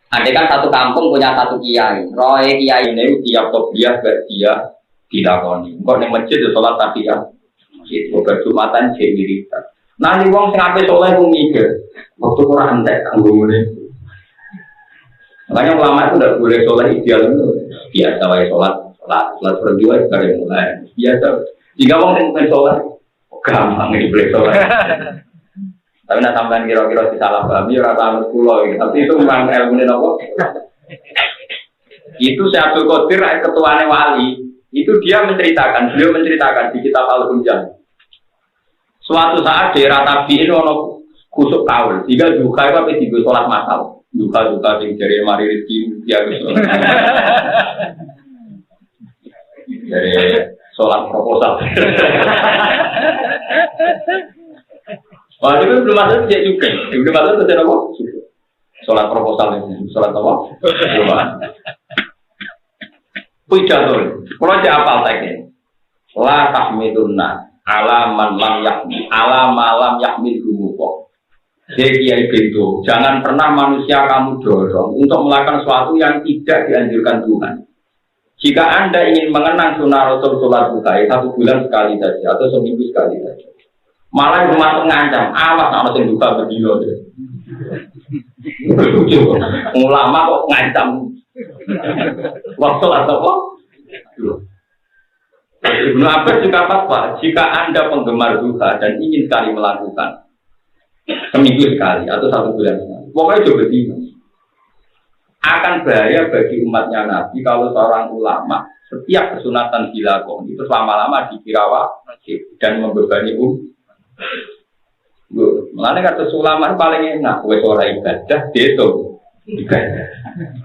Andai kan satu kampung punya satu kiai, roy kiai ini tiap dia dilakoni. Kok ning masjid sholat tahiyat, itu berjumatan jadi. Nanti wong sing ape soleh ku mikir, waktu kurang entek kanggo ngene. Makanya ulama itu tidak boleh soleh ideal itu biasa wae sholat berdua dari mulai biasa. Jika wong sing soleh gampang iki boleh soleh. Tapi nak sampean kira-kira disalah pahami ora tahu kula iki. Tapi itu memang ilmune napa? Itu Syekh Abdul Qadir ketuane wali, itu beliau menceritakan di kitab Al-Hunjam. Suatu saat daerah tabi'in ono kusuk kaul, jika duka itu apa digo salat masal. Duka sing jare mari rezeki ya wis. Dari salat proposal. Wah, itu belum masuk dia juga. Belum masuk ke apa? Salat proposal itu, salat apa? Belum. Pidato. Kalau dia hafal tadi. La tahmidunna ala man lam yahmi ala malam yahmil gumuko. Jadi kiai bento, jangan pernah manusia kamu dorong untuk melakukan sesuatu yang tidak dianjurkan Tuhan. Jika Anda ingin mengenang sunnah Rasul sholat duha 1 bulan sekali saja atau seminggu sekali saja, malah masuk ngancam, awas ana sing duha berdino. Ulama kok ngancam. Waktu apa? Ibnu Abbas juga fatwa, jika Anda penggemar duha dan ingin sekali melakukan seminggu sekali atau 1 bulan sekali, pokoknya coba bingung. Akan bahaya bagi umatnya Nabi kalau seorang ulama setiap kesunatan dilakoni itu lama-lama dikira wajib dan membebani Mulane kata ulama paling enak wis ora ibadah deso ibadah.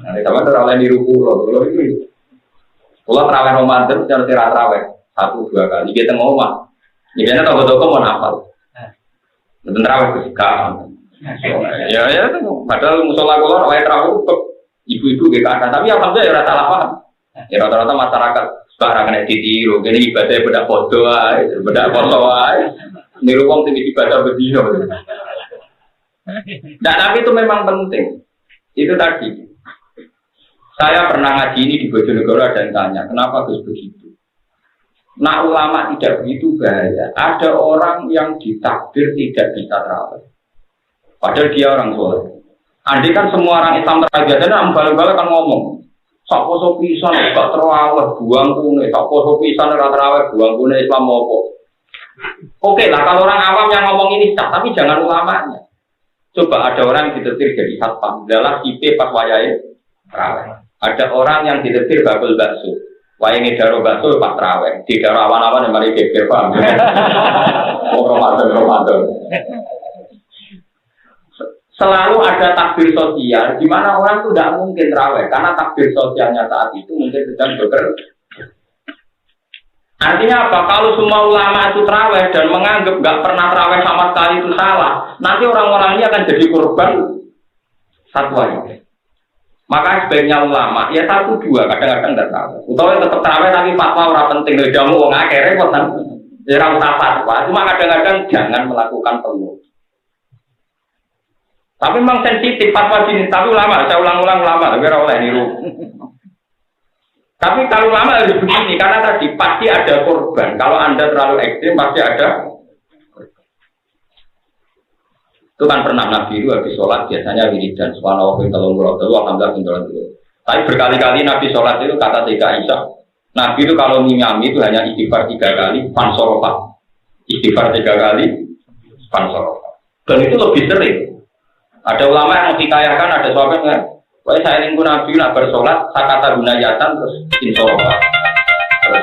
Nah, sama ora oleh niru kula iki. Kula traweh Ramadan cara traweh 1-2 kali kita ngomong. Nyene toko-toko mau hafal. Bener traweh kesukaan. Ya padahal musala kula ora traweh ibu-ibu nggih kata, tapi alhamdulillah ora salah paham. Ya rata-rata masyarakat sekarang kena ditiru, kene ibadah beda podo ae, beda poso ae. Niru wong sing ibadah bedino. Nah, tapi itu memang penting. Itu tadi. Saya pernah ngaji ini di Bojonegoro dan tanya, kenapa Gus begitu? Nah, ulama tidak begitu bahaya. Ada orang yang ditakdir tidak bisa terawih. Padahal dia orang soleh. Andai kan semua orang Islam terawih, balik-balik kan ngomong. Sapo pisan gak terawih, buang kune. Sapo pisan ora terawih, buang kune Islam opo. Oke lah, kalau orang awam yang ngomong ini sah, tapi jangan ulamanya. Coba ada orang yang ditetir jadi satpam, dalam IP pas wayai terawih. Ada orang yang ditetir bakul bakso, wayai ngedaro bakso pas terawih. Di daro awan-awan yang mari geger paham. Oh Ramadan. Selalu ada takbir sosial, di mana orang itu tidak mungkin terawih, karena takbir sosialnya saat itu mungkin sedang bekerja. Artinya apa? Kalau semua ulama itu terawih dan menganggap nggak pernah terawih sama sekali itu salah, nanti orang-orang ini akan jadi korban fatwa ini. Maka sebaiknya ulama ya 1-2 kadang-kadang nggak tahu. Utawa tetap terawih tapi fatwa orang penting dari jamu orang akhirnya kok kan? Ya usah fatwa. Cuma kadang-kadang jangan melakukan penuh. Tapi memang sensitif fatwa sini. Tapi ulama, saya ulang-ulang ulama, tapi orang oleh niru. Tapi kalau lama harus begini, karena tadi pasti ada korban. Kalau Anda terlalu ekstrim, pasti ada. Itu kan pernah Nabi itu habis sholat, biasanya wiridan. Subhanallah, alhamdulillah. Tapi berkali-kali Nabi sholat itu kata Sayyidah Aisyah. Nabi itu kalau ngimami itu hanya istighfar 3 kali, fansorofat. Istighfar 3 kali, fansorofat. Dan itu lebih sering. Ada ulama yang dikayakan, ada sahabat yang wah saya ingin Nabi nak bersolat, saya kata gunayatan terus insorofa, terus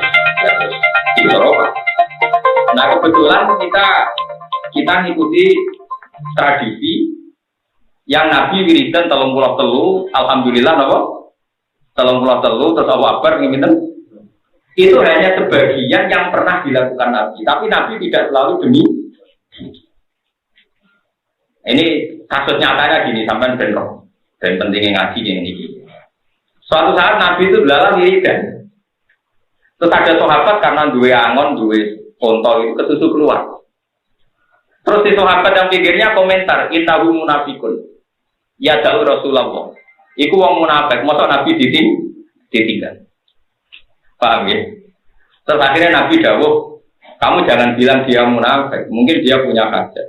insorofa. Nah kebetulan kita ngikuti tradisi yang Nabi wiridan 33, alhamdulillah napa 33 terus Allahu Akbar ngimiten. Itu hanya sebagian yang pernah dilakukan Nabi, tapi Nabi tidak selalu demi. Ini kasus nyatanya gini sampai bentrok. Dan pentingnya ngaji ini. Suatu saat Nabi itu belalang wiridan. Terus ada sahabat karena dua angon, dua kontol itu kesusu keluar. Terus si sahabat yang pikirnya komentar, innahu munafikun. Ya jauh Rasulullah. Iku wong munafik, mosok Nabi ditinggal. Paham ya? Terus akhirnya Nabi dawuh, kamu jangan bilang dia munafik, mungkin dia punya hajat.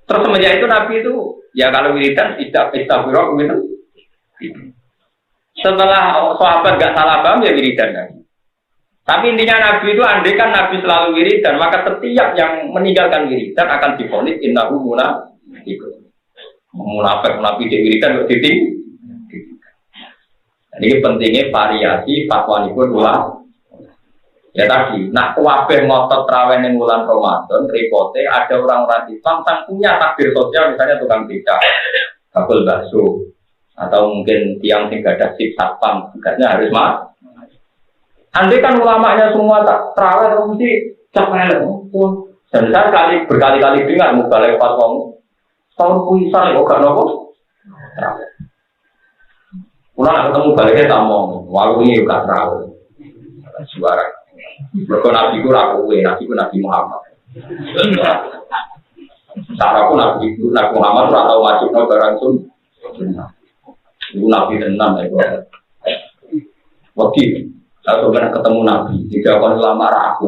Terus semenjak itu Nabi itu, ya kalau wiridan istighfar gitu. Setelah sahabat gak salah paham ya wiridan lagi. Tapi intinya Nabi itu andai kan Nabi selalu wiridan, maka setiap yang meninggalkan wiridan akan divonis innahu munafik. Munafik Nabi di wiridan diting. Ini pentingnya variasi fatwanipun ulama. Ya tadi, nak wabeh ngotot trawen yang bulan Ramadan, repote ada orang-orang Islam yang punya takbir sosial, misalnya tukang becak, bakul bakso, atau mungkin tiang tinggal ada sip satpam, tugasnya harus mah. Andai kan ulamanya semua tak trawen, mesti capek pun. Dan saya berkali-kali dengar mubalai fatwa, tahun puisan kok gak nopo. Pulang nak ketemu baliknya tak mau, walau ini juga terawih suara. Mereka Nabi ku rakuwe, Nabi ku Nabi Muhammad. Cara pun Nabi Muhammad atau wajib barang sun. Ibu Nabi tenang ya. Waktu saya pernah ketemu Nabi, tidak akan lama raku.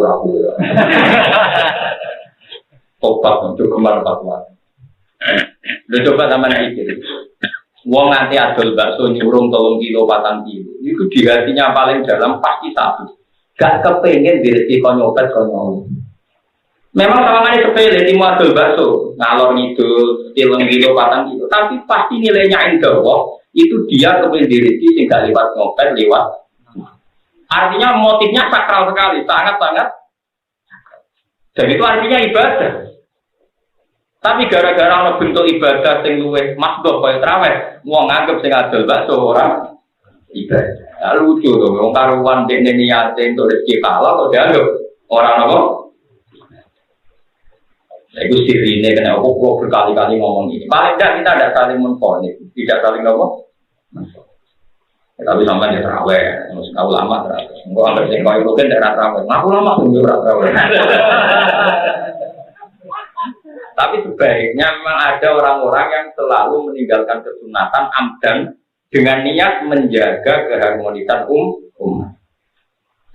Tobat untuk kemar fatwa. Udah coba sama Nabi. Wong nganti adol bakso nyurung 3 kilo 4 kilo. Itu di hatinya paling dalam pasti satu. Gak kepengen direti konyopet konyol. Memang sawangannya sepele di adol bakso, ngalor ngidul 3 kilo 4 kilo. Tapi pasti nilainya indah. Itu dia kepengen direti sehingga lewat ngopet lewat. Artinya motifnya sakral sekali, sangat-sangat. Dan itu artinya ibadah. Tapi gara-gara ana bentuk ibadah sing luwih makdoh kaya traweh, wong nganggep sing adol bakso ora ibadah. Ya, lucu to, wong karuan dekne niate entuk rezeki halal kok dianggap ora napa. Iku sirine kena kok berkali-kali ngomong ini. Paling tidak kita ada saling menfonis, tidak saling napa. Tapi sampai dia traweh, terus ulama traweh. Engko anggere sing koyo mungkin ndak traweh. Ngaku lama pun ora traweh. Tapi sebaiknya memang ada orang-orang yang selalu meninggalkan kesunatan amdan dengan niat menjaga keharmonisan umat.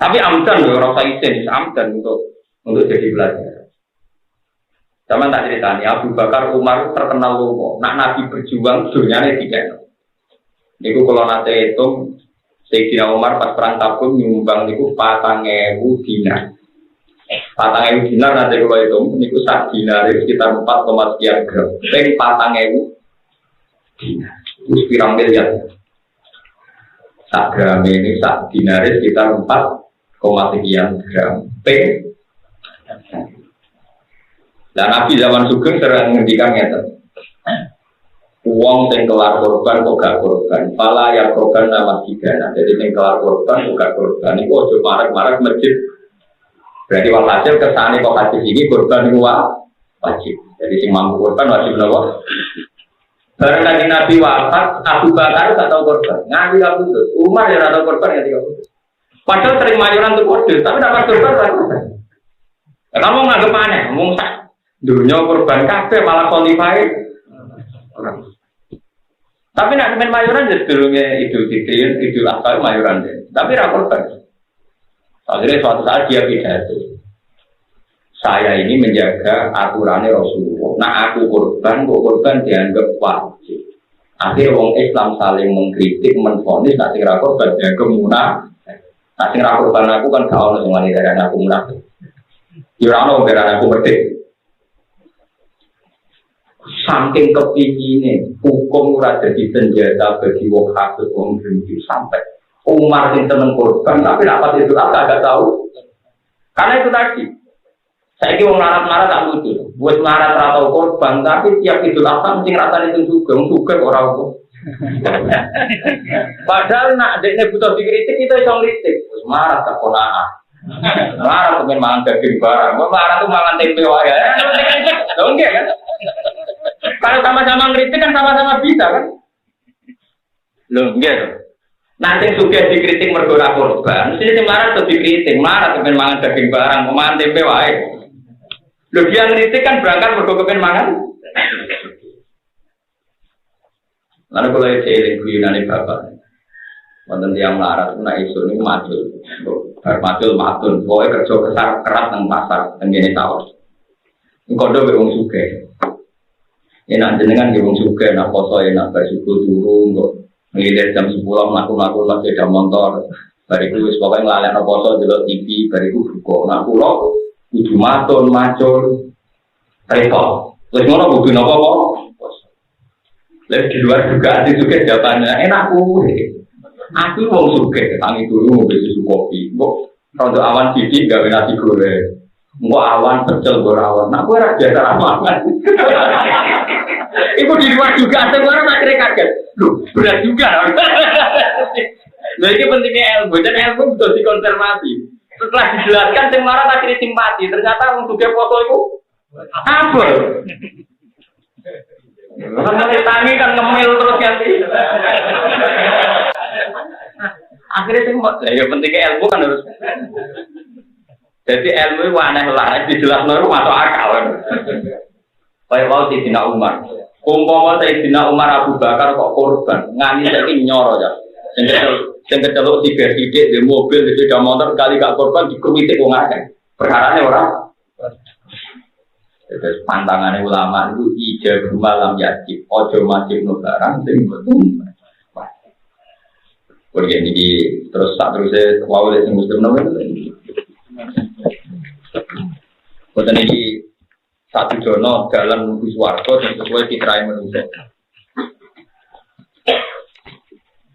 Tapi amdan loh, rasa izin amdan untuk jadi belajar. Zaman tak ceritanya Abu Bakar Umar terkenal lomo. Nak Nabi berjuang dunyane tiga. Niku kalau nate itu Sayyidina Umar pas perang Tabuk nyumbang niku 4.000 dinar. 4.000 dinar nanti kalau itu, ini sak dinar sekitar 4, sekian gram. Peng 4.000 dinar, itu pirang miliar. Sak gram ini sak dinar sekitar 4, sekian gram. Peng. Dan Nabi zaman Sugeng sering menghentikan ngeten. Uang yang kelar korban kok gak korban, pala yang korban nama digana. Jadi yang kelar korban kok gak korban. Ini kok marak-marak masjid. Berarti walhasil kesane kok hadis ini korban itu wajib. Jadi sing mampu korban wajib nopo. Bareng lagi Nabi wafat, Abu Bakar tak tahu korban. Ngaji Abu Bakar, Umar ya tahu korban ya tiga. Padahal sering mayuran tuh kode, tapi dapat korban korban. Kamu nganggep aneh, ngomong sak dunia korban kabeh malah qualified. Tapi nak temen mayuran jadi dulunya Idul Fitri, Idul Adha mayuran deh. Tapi ra korban. Akhirnya suatu saat dia pidato. Saya ini menjaga aturannya Rasulullah. Nah aku korban, kok korban dianggap wajib. Akhirnya orang Islam saling mengkritik, menfonis, nak sing ra korban dianggap munafik. Nah sing ra korban aku kan gak ono sing wani darane aku munafik. Yo ora ono darane aku medhit. Saking kepingine hukum ora dadi senjata bagi wong kafir wong benci sampai Umar yang seneng korban, tapi dapat itu agak tahu. Karena itu tadi, saya kira orang marah tak lucu. Buat marah atau korban, tapi tiap itu apa mesti ngerasa itu juga orang itu. Padahal nak dekne butuh dikritik kita iso ngritik. Wis marah tak konaan. Marah pengen mangan daging barang, marah tuh mangan tempe wae. Enggak kan? Kalau sama-sama ngritik kan sama-sama bisa kan? Loh, enggak. Nanti sudah dikritik mergo ora korban, mesti sing marah tuh dikritik, marah kepen mangan daging barang, mangan tempe wae. Lho dia ngritik kan berangkat mergo kepen mangan. Lalu kalau eling guyonane bapak. Wonten tiyang larat ku nek iso niku macul. Bar macul matun, pokoke kerja keras nang pasar teng kene sawah. Engko ndok wong sugih. Enak jenengan nggih wong sugih nak poso enak bar subuh turu engko ngilir jam 10 mlaku-mlaku lan sepeda motor. Bariku wis pokoke nglalekno poso delok TV, bariku buka. Nak kula kudu matun macul repot. Wis ngono kudu napa apa? Lek di luar juga ada juga jawabannya enak kuwi. Aku wong sugih tangi turu ngombe susu kopi. Kok rodok awan sithik gawe nasi goreng. Engko awan pecel gorawan. Aku ora biasa ramangan. Iku di luar juga ada orang akhirnya kaget. Loh, berat juga. Nah ini pentingnya ilmu. Dan ilmu betul dikonfirmasi. Setelah dijelaskan, yang marah akhirnya simpati. Ternyata orang sugih foto itu apa? Orang tangi kan ngemil terus ganti. Akhirnya simpati. Ya pentingnya ilmu kan harus. Jadi ilmu itu aneh lah. Dijelaskan itu masuk akal. Kayak mau Sayyidina Umar. Umpama Sayyidina Umar Abu Bakar kok korban, ngani saiki nyoro ya. Sing keceluk tiga-tiga di mobil, di sepeda motor kali gak korban dikruwitik wong akeh. Perkarane ora. Terus pantangannya ulama itu ijab malam yajib, ojo wajib no barang sing betul. Kemudian ini terus tak terusnya wow sing muslim nomor. Kemudian ini satu jono dalam menuju swarga dan sesuai fitrah manusia.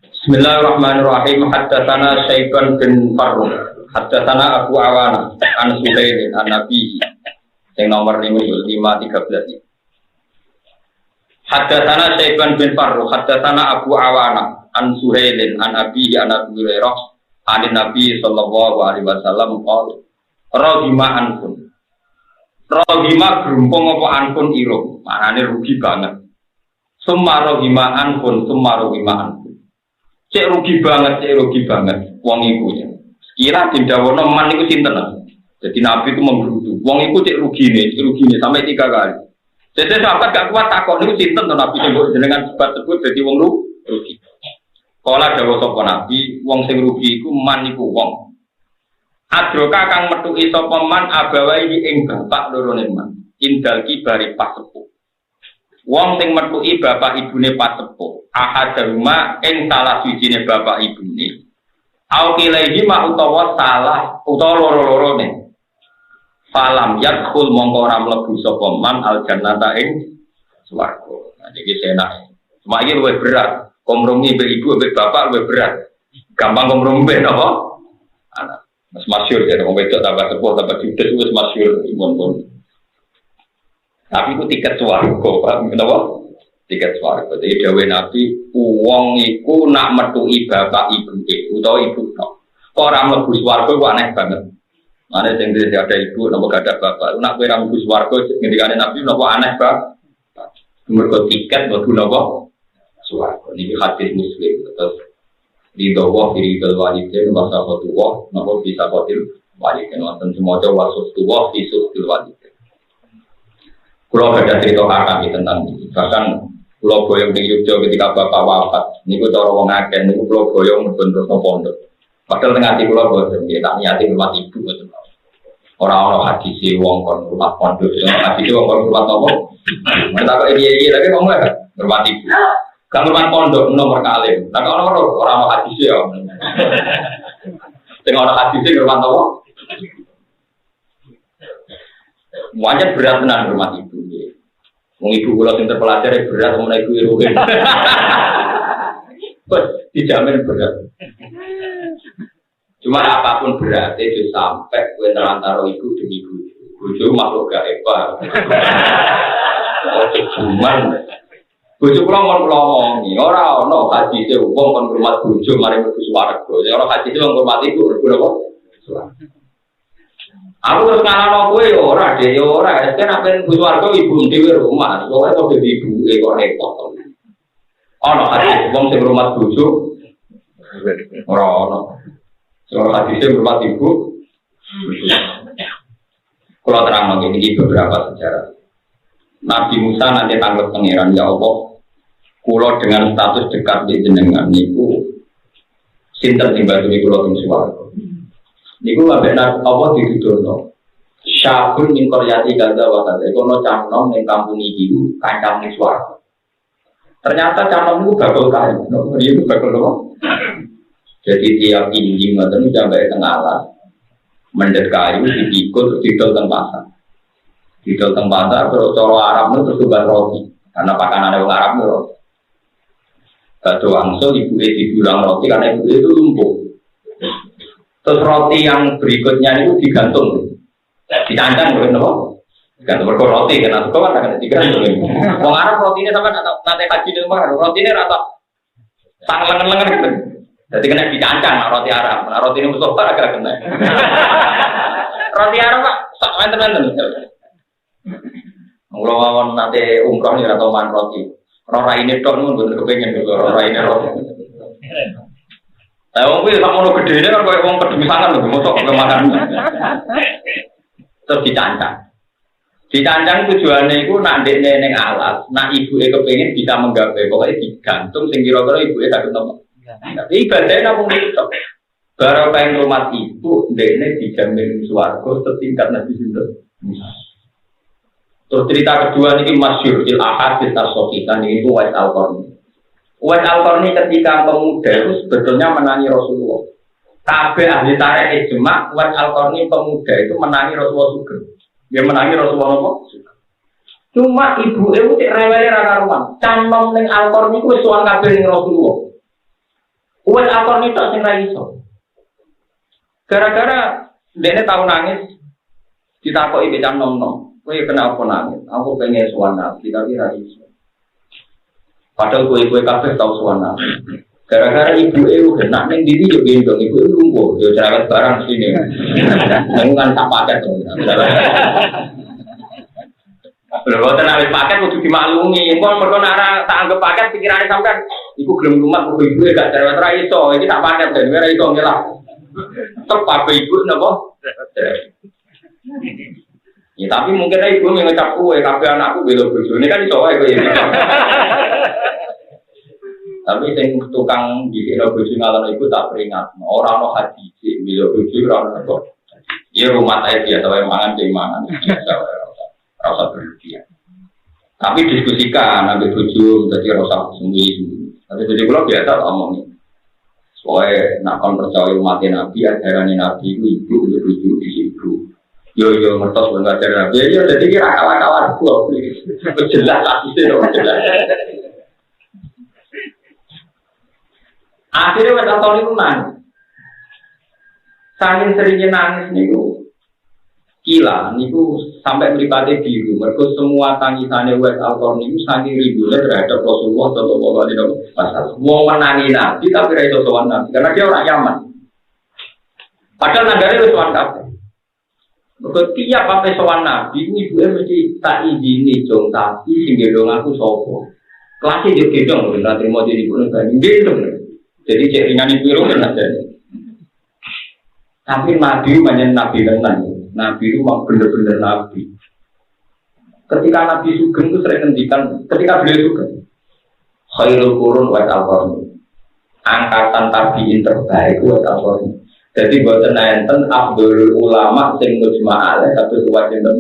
Bismillahirrahmanirrahim. Haddatsana Syaiban bin Farruh. Haddatsana Abu Awana an Sulaim an Nabi. Yang nomor 513. Haddatsana Syaiban bin Farruh. Haddatsana Abu Awana an Sulaim an Abi an Abi Hurairah an Nabi sallallahu alaihi wasallam qala radhima ankum. Rohima gerumpung apa ankun iro, maknanya rugi banget. Summa rohima ankun. Cek rugi banget, wong ikunya. Sekira dindawono man iku sinten. Jadi Nabi itu menggerutu. Wong iku cek rugi nih sampai 3 kali. Jadi sahabat gak kuat takok niku sinten to Nabi sing jenengan sebut jadi wong rugi. Kala dawuh sapa Nabi, wong sing rugi iku man iku wong. Adroka kang metuki sapa man abawai ing bapak lorone man indal kibari pas sepuh. Wong sing metuki bapak ibune pas sepuh ahaduma ing salah sijine bapak ibune au kilaihi ma utawa salah utawa loro-lorone falam yadkhul mongko ora mlebu sapa man al jannata ing swarga. Nah iki enak. Cuma iki luwih berat. Kompromi mbek ibu mbek bapak luwih berat. Gampang kompromi mbek napa? Anak mas masyur ya, orang wedok tambah sepuh, tambah judes itu masyur, imun-imun. Tapi itu tiket swarga, kenapa? Tiket swarga. Jadi dawe Nabi, uang itu nak metuki bapak ibu atau ibu no. Orang mlebu swarga itu aneh banget. Mana yang ada ibu, napa gak ada bapak. Nak kowe ra mlebu swarga, ngendikane Nabi napa aneh banget. Mergo tiket mlebu napa swarga. Niki hadis Muslim. Terus di bawah diri walidin bahasa fatwa nopo bisa kotil walidin wonten semoga wasus tuwa isu walidin. Kalau ada cerita kakak tentang ini, bahkan pulau boyong di Yogyakarta ketika bapak wafat, niku cara wong akeh niku pulau boyong bentuk pondok. Padahal tengah di pulau boyong dia tak niati rumah ibu betul. Orang-orang hadis wong kon rumah pondok, hadis wong kon rumah apa? Mereka kok ini lagi ngomong ya rumah ibu. Kan rumah pondok nomor kali. Nah kalau orang hadis ya, dengan orang hadis itu rumah tahu. Semuanya berat tenan rumah ibu. Wong ibu kula sing terpelajar berat, wong ibu iruke. Dijamin berat. Cuma apapun berat itu sampai kowe terantara ibu demi ibu. Bojo makhluk gaib. Cuman bojo kula mon ngomong, ora ono hadise wong kon ngurmat bojo mari mlebu swarga. Ya ora hadise wong ngurmat ibu mlebu apa? Swarga. Aku terus ngalano kowe ya ora, Dek, ya ora. Kan apen mlebu swarga ibu dhewe rumah, soalnya kok dadi ibu kok repot. Ono hadise wong sing ngurmat bojo ora ono. Ora hadise ngurmat ibu. Kalau terang ini beberapa sejarah. Nabi Musa nanti tangkap pangeran ya Allah. Kulo dengan status dekat di jenengan niku sinten sing baturi kulo teng swarga. Niku ambek apa dituturno. Syabun min qaryati kadza wa kadza. Iku ono canom ning kampung iki kancam ning swarga. Ternyata canom niku bakal kaya. Niku bakal apa? Jadi tiap injing ngoten sampai teng alas. Mendet kayu dipikul didol teng pasar. Didol teng pasar terus cara Arab terus tuban roti. Karena pakanane wong Arab lho. Batu angsul ibu didulang roti karena ibu itu lumpuh. Terus roti yang berikutnya itu digantung, dicancang boleh nopo? Gantung roti kan? Atau kan akan digantung. Wong Arab rotinya sampai nanti haji di rumah, rotinya rata sang lengan gitu. Jadi kena dicancang roti Arab. Nah, roti ini Mustafa agak kena. Roti Arab pak, sak menten. Kalau nanti umroh nih atau man roti. Rora ini dong, bener kepengen gitu. Rora ini roti. Nah, wong kuwi sak mono gedene kan koyo wong pedemi sangan lho, mosok kemakan. Terus dicancang. Dicancang tujuane iku nak ndekne ning alas, nak ibuke kepengin bisa menggawe, pokoke digantung sing kira-kira ibuke sak ketemu. Tapi ibadahnya namung itu. Baru pengen rumah ibu, ndekne dijamin swarga setingkat Nabi sinten. Terus cerita kedua ini masyhur il ahadits as-sahihah ini Uwais Al-Qarni. Uwais Al-Qarni ketika pemuda itu sebetulnya menangi Rasulullah. Kabeh ahli tarikh ijma' Uwais Al-Qarni pemuda itu menangi Rasulullah juga. Dia menangi Rasulullah apa? Cuma ibu itu cek rewele ra karuan. Canom ning Al-Qarni ku wis sowan kabeh ning Rasulullah. Uwais Al-Qarni tak sing ra iso. Gara-gara dene tau nangis ditakoki becak nom-nom. Kowe kena apa nangis? Aku pengen sowan Nabi tapi ra iso. Padahal kowe kabeh tau sowan Nabi. Gara-gara ibu itu nak ning diri yo gendong ibu itu lumpuh, yo cerewet barang sini. Nang kan tak paket to. Lha boten awis paket kudu dimaklumi. Engko mergo nek tak anggap paket pikirane sampean iku gelem lumat kok ibu gak cerewet ra iso. Iki tak paket ben ora iso ngelah. Tetep apa ibu napa? Ya tapi mungkin ibu ngecap kowe kabeh anakku belo bojone kan iso wae kowe. Tapi sing tukang dikira bojo ngalon iku tak peringat. Ora ono haji, belo bojo ora ono kok. Ya rumah saya biasa wae mangan sing mangan biasa wae rasa berlebihan. Tapi diskusikan ambil bojo dadi rasa sembunyi. Tapi bojo kula biasa omong. Soale nak kon percaya umat Nabi ajaran Nabi iku ibu bojo ibu. Yo ngertos wong ajaran Nabi ya dadi kira kalah-kalah kok. Jelas asline ora jelas. Akhirnya pada tahun itu nangis. Saking seringnya nangis niku kila niku sampai mripate biru. Mergo semua tangisannya Uwais Al-Qarni niku saking rindunya terhadap Rasulullah sallallahu alaihi wasallam. Wong menangi Nabi tapi ra iso sowan Nabi karena dia orang Yaman. Padahal nagare wis sowan kabeh. Mergo tiap apa sowan Nabi ibuke mesti tak izini jong tapi sing gendong aku sapa. Kelasé yo gendong ora trimo diri pun gendong. Jadi cek ringan itu kan ada. Tapi Nabi banyak Nabi tenan. Nabi itu memang benar-benar Nabi. Ketika Nabi Sugeng itu sering ngendikan, ketika beliau Sugeng, khairul qurun Uwais Al-Qarni. Angkatan tabi'in terbaik Uwais Al-Qarni. Jadi buatan enten Abdul ulama sing mujma' alaih satu Uwais enten.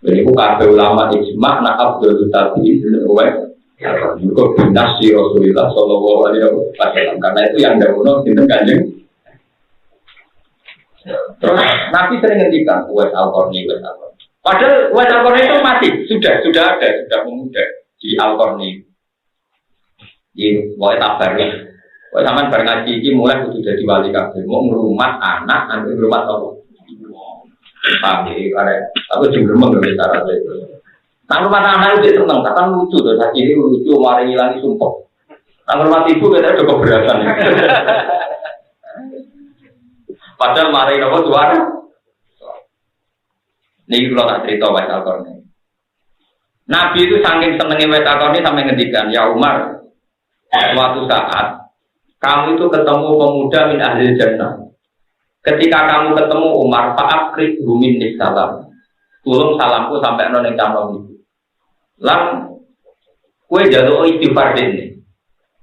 Jadi ku kabeh ulama ijma' nak Abdul tabi'in Uwais Kau binasi Rasulullah Sallallahu Alaihi Wasallam karena itu yang dahulu kita kanjeng. Terus Nabi sering ngendikan Uwais Al-Qarni. Padahal Uwais Al-Qarni itu mati, sudah ada, sudah pemuda di Al-Qarni. Di Uwais Al-Qarni. Uwais zaman ngaji ini mulai sudah jadi wali kabeh, mau ngrumat anak, ambil ngrumat apa? Tapi karena aku juga mengerti cara itu. Nang rumah anak itu seneng, kata lucu tuh, saat ini lucu, mari ngilangi sumpah. Nang rumah ibu kita udah keberatan. Padahal mari nopo suara. Ini kalau tak cerita Uwais Al-Qarni. Nabi itu saking senengnya Uwais Al-Qarni sampai ngendikan, ya Umar, suatu saat kamu itu ketemu pemuda min ahli jannah. Ketika kamu ketemu Umar, fa'akrik rumin salam. Tulung salamku sampai noneng canom itu. Lang Kue jatuh istighfar ini.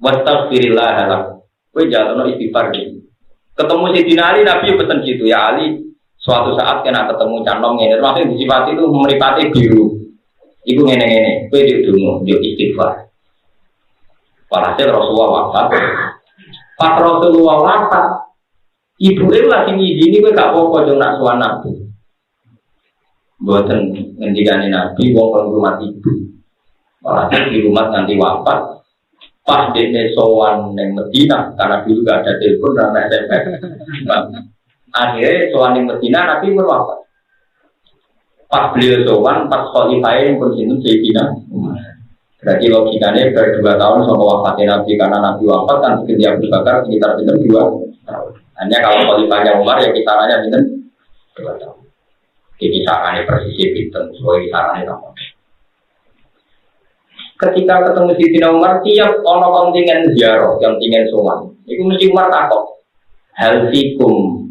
Wastaghfirillah halak. Kue jatuh istighfar ini. Ketemu Sayyidina Ali, Nabi pesan gitu ya Ali. Suatu saat kena ketemu cantong ini, maksudnya disifati itu meripati biru. Ibu ngene-ngene, kue di dungu, di istighfar. Walhasil Rasulullah wafat. Pas Rasulullah wafat, ibu itu lagi ngizini kue gak apa-apa jeng nak suan Nabi. Buatan ngendikane Nabi, wong kon rumah ibu. Walhasil di rumah nanti wafat. Pas dene sowan neng Medina, karena dulu gak ada telepon dan SMS. Akhirnya sowan neng Medina, Nabi berwafat. Pas beliau sowan, pas khalifah yang bersinten Sayyidina Umar. Berarti logikanya dari 2 tahun sama wafatnya Nabi, karena Nabi wafat kan ketika Abu Bakar sekitar 2 tahun. Hanya kalau khalifahnya Umar ya kisarannya 2 tahun. Jadi kisarannya persisnya pinten, sesuai kisarannya sama. Ketika ketemu Sayyidina Umar, tiap ono kontingen ziarah, yang kontingen sowan. Itu mesti Umar takut. Hal fikum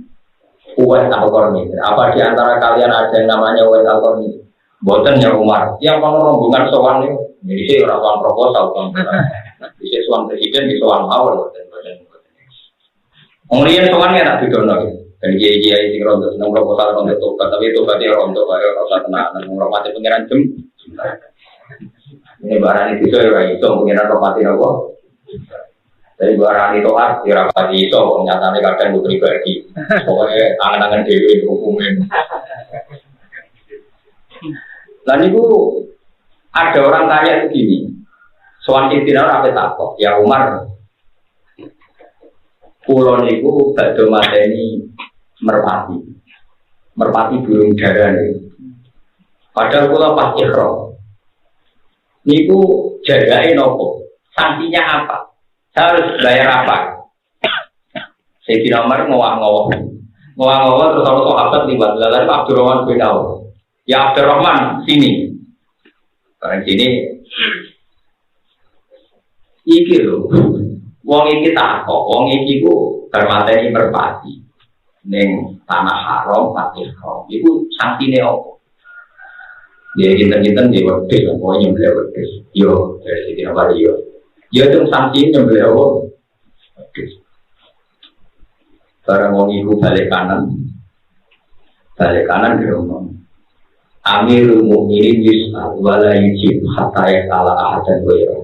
Uwais Al-Qarni. Apa di antara kalian ada yang namanya Uwais Al-Qarni? Boten ya Umar. Yang ono rombongan sowan itu, jadi saya orang proposal kan. Bisa sowan presiden, bisa sowan awal. Kemudian sowannya nak didono. Dan kiai-kiai sing rondo seneng proposal rondo tobat, tapi tobatnya rondo kaya ora tenang, ngurmati pangeran jem. Ini barang itu saya itu pengiran rapati nopo. Dari barang itu ya rapati itu nyatanya kadang itu pribadi. Pokoknya tangan-tangan dewi hukumin. Dan itu ada orang kaya begini. Soal Sayyidina Umar takok, ya Umar. Pulau niku badhe mateni merpati. Merpati burung dara niku. Padahal kula pas ikhram. Niku jagain nopo, sanksinya apa? Saya harus bayar apa? Sayyidina Umar ngowah-ngowah terus kalau sahabat libat, lalu Abdurrahman bin Auf. Ya Abdurrahman sini, karena sini, iki loh, wong iki takok, wong iki ku bermateri merpati, neng tanah haram, patih haram, itu sanksinya apa? Dia kinten-kinten dia wedhus, pokoknya nyembelih wedhus. Yo, dari sini apa yo? Yo itu sanksi nyembelih wedhus. Barang wong iku balik kanan di rumah. Amirul Mukminin yus'al wala yujib hatta yaqala ahadan wa ya.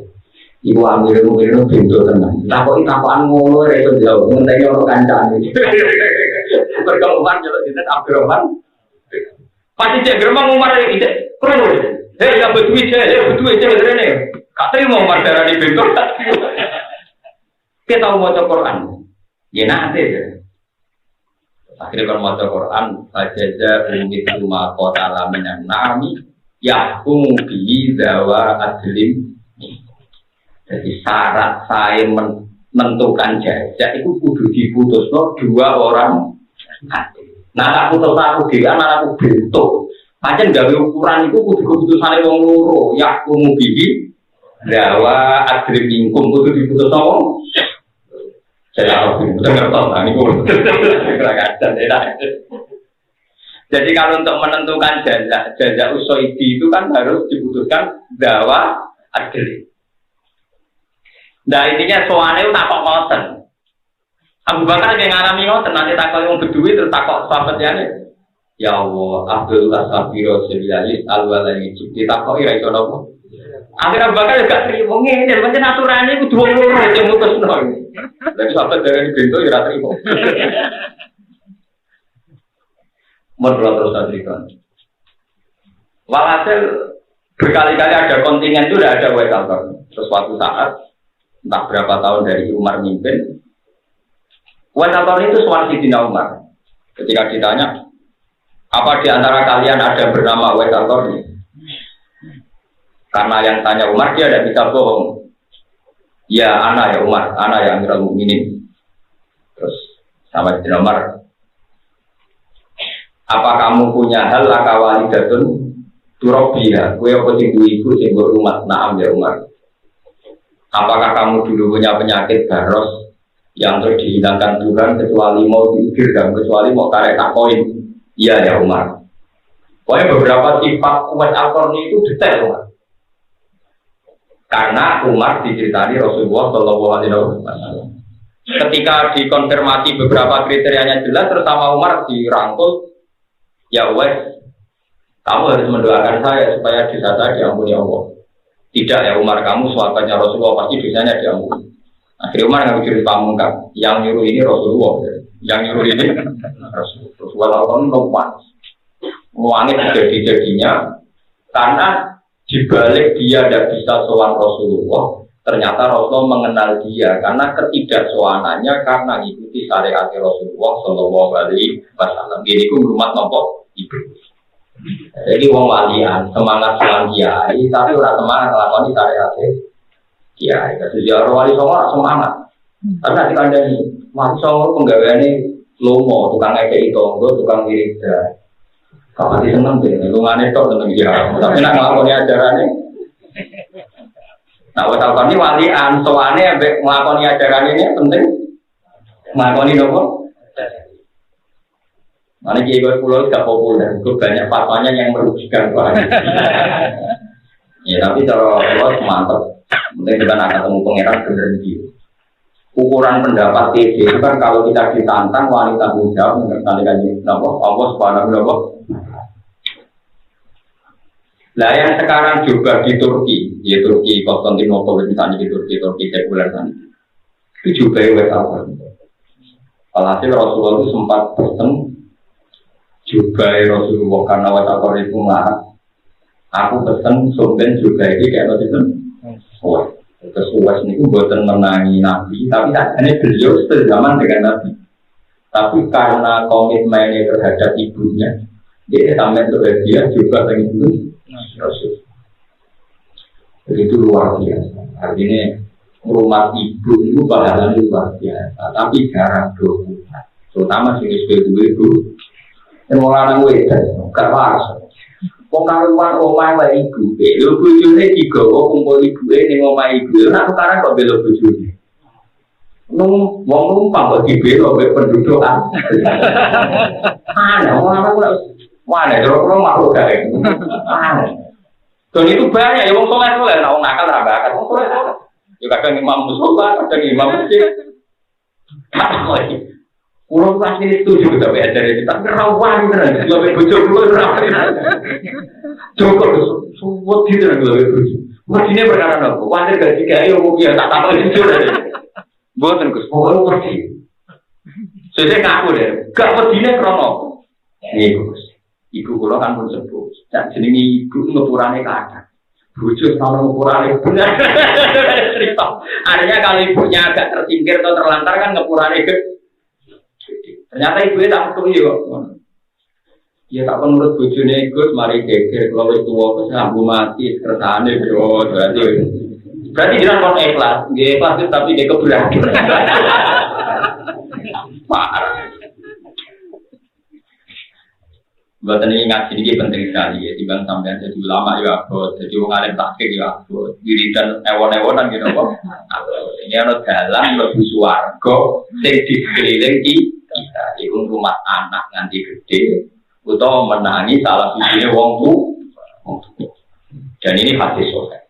Ibu Amirul Mukminin pintu tenan. Takoki-takokan ngono ora iso jawab, ngenteni ono kancane. Berkeluar jalan dinten Abdurrahman. Pasti cek geremang Umar itu, kurang. Hei, ya betul ini. Katanya mau Umar darah di bentuk. Kita mau baca Quran, ya nanti. Akhirnya kalau baca Quran, saja umit rumah kota lamanya nami, yakum bi dawa adlim. Jadi syarat saya menentukan jajak itu kudu diputus 2 orang. Nah, aku terus dia, anak aku bentuk. Macam gawe ukuran itu kudu keputusannya wong loro. Ya, aku mau bibi, dawa adrim ingkum kudu diputus wong. Saya tahu, betul ngerti, ini kudu. Jadi kalau untuk menentukan jajak usoidi itu kan harus diputuskan dawa adrim. Nah, intinya soalnya tak kok ngoten. Abu Bakar yang ngalami ngoten nanti takut yang berdua terus takut sahabatnya nih. Ya Allah, Abdullah Sabiro Selialis Al-Walai ditakut ira iso napa. Akhirnya Abu Bakar gak terima ngene, pancen aturane kudu wong loro sing mutusno. Tapi sahabat dari bento ora terima. Mun terus cerita. Walhasil berkali-kali ada kontingen itu udah ada kantor. Terus suatu saat entah berapa tahun dari Umar mimpin Wasator itu soal Sayyidina Umar. Ketika ditanya, apa di antara kalian ada bernama Wasator ini? Karena yang tanya Umar dia tidak bisa bohong. Ya, anak ya Umar, anak yang Amirul Mukminin. Terus sama Sayyidina Umar, apa kamu punya hal lakawalidatun turabbiha? Kue apa sing ibu sing rumah? Naam ya Umar. Apakah kamu dulu punya penyakit baros yang terus dihilangkan Tuhan kecuali mau diukir dan kecuali mau karek takoin? Iya ya Umar. Pokoknya beberapa sifat Uwais Al-Qarni itu detail Umar. Karena Umar diceritani Rasulullah Shallallahu Alaihi Wasallam. Ketika dikonfirmasi beberapa kriterianya jelas, terus sama Umar dirangkul, ya wes, kamu harus mendoakan saya supaya dosa saya diampuni Allah. Tidak ya Umar, kamu sahabatnya Rasulullah pasti dosanya diampuni. Akhirnya Umar nggak bikin pamungkas, yang nyuruh ini Rasulullah, yang nyuruh ini Rasulullah tahun lupa, mengangit jadi-jadinya, karena dibalik dia tidak bisa sowan Rasulullah. Ternyata Rasulullah mengenal dia karena ketidaksowanannya karena ikuti syariat Rasulullah Shallallahu Alaihi Wasallam. Ini ku rumah nopo iblis. Jadi wong walian semangat sowan kiai, tapi orang semangat ngelakoni syariat kiai. Jadi orang wali songo semangat. Tapi nanti kandani wali songo penggaweane lomo, tukang ngekei tonggo, tukang wiridan. Kapan seneng deh, lungane tok seneng dia. Tapi nak ngelakoni ajarannya. Nah, wasal ini walian, soalnya melakoni ajaran ini penting. Melakoni nopo. Mana kiai pulau tidak populer, itu banyak fatwanya yang merugikan orang. Ya, tapi kalau mantap, penting kita nak ketemu pangeran bener dia. Ukuran pendapat TD itu kan kalau kita ditantang wanita tanggung jawab mengenai nopo, Allah Subhanahu wa Ta'ala. Nah yang sekarang juga di Turki, ya Turki Konstantinopel misalnya di Turki sekuler sana, itu juga apa? Alhasil Rasulullah itu sempat pesen juga Rasulullah karena watakor itu ngarang. Aku pesen sumben juga ini kayak itu. Wah, kesuwas ini buatan menangi Nabi, tapi hanya beliau sejaman dengan Nabi. Tapi karena komitmennya terhadap ibunya, dia sampai dia juga pengen itu. Rasul. Begitu luar biasa. Artinya rumah ibu itu pahalanya luar biasa. Tapi jarang dokumen. Terutama jenis ibu. Yang orang wedan, gak waras. Pengkaruan omah lah ibu. Lo bujune tiga, kumpul ibu ini omah ibu. Nah sekarang kok belok bujune. Wong numpang kok dibelo oleh pendudukan. Aneh, orang mana kalau makhluk gaib, dan itu banyak ya, wong soleh, nah wong nakal rabakan, wong soleh, juga kadang imam musola, kadang imam masjid, pulau pasti itu juga tak ada dari kita kerawan kan, lebih bocor dulu rawan, cukup semua tidak lebih bocor, macamnya perkara apa, wajar gaji gaya, mungkin tak tahu itu deh, buatan kus, pokoknya pergi, saya ngaku deh, gak pedihnya krono, nih kus. Ibu kula kan pun sepuh. Dan jenenge ibu ngepurane kadang. Bojo sama ngepurane bener. Cerita. Artinya kalau ibunya agak tersingkir atau terlantar kan ngepurane gede. Ternyata ibunya tak betul ya kok. Ya tak menurut bojone ikut mari geger kalau wis tuwa wis ambu mati kersane yo berarti jenengan kon ikhlas. Nggih ikhlas tapi dia keberatan. Parah. Buatan ini ngaji ini penting sekali ya, dibanding sampai jadi ulama ya abot, jadi orang alim takik ya abot, wiridan ewon-ewonan gitu kok. Ini ada dalam lebih suarga, yang dikeliling kita, itu rumah anak nanti gede, atau menangi salah satunya wong tu, dan ini hadis soleh.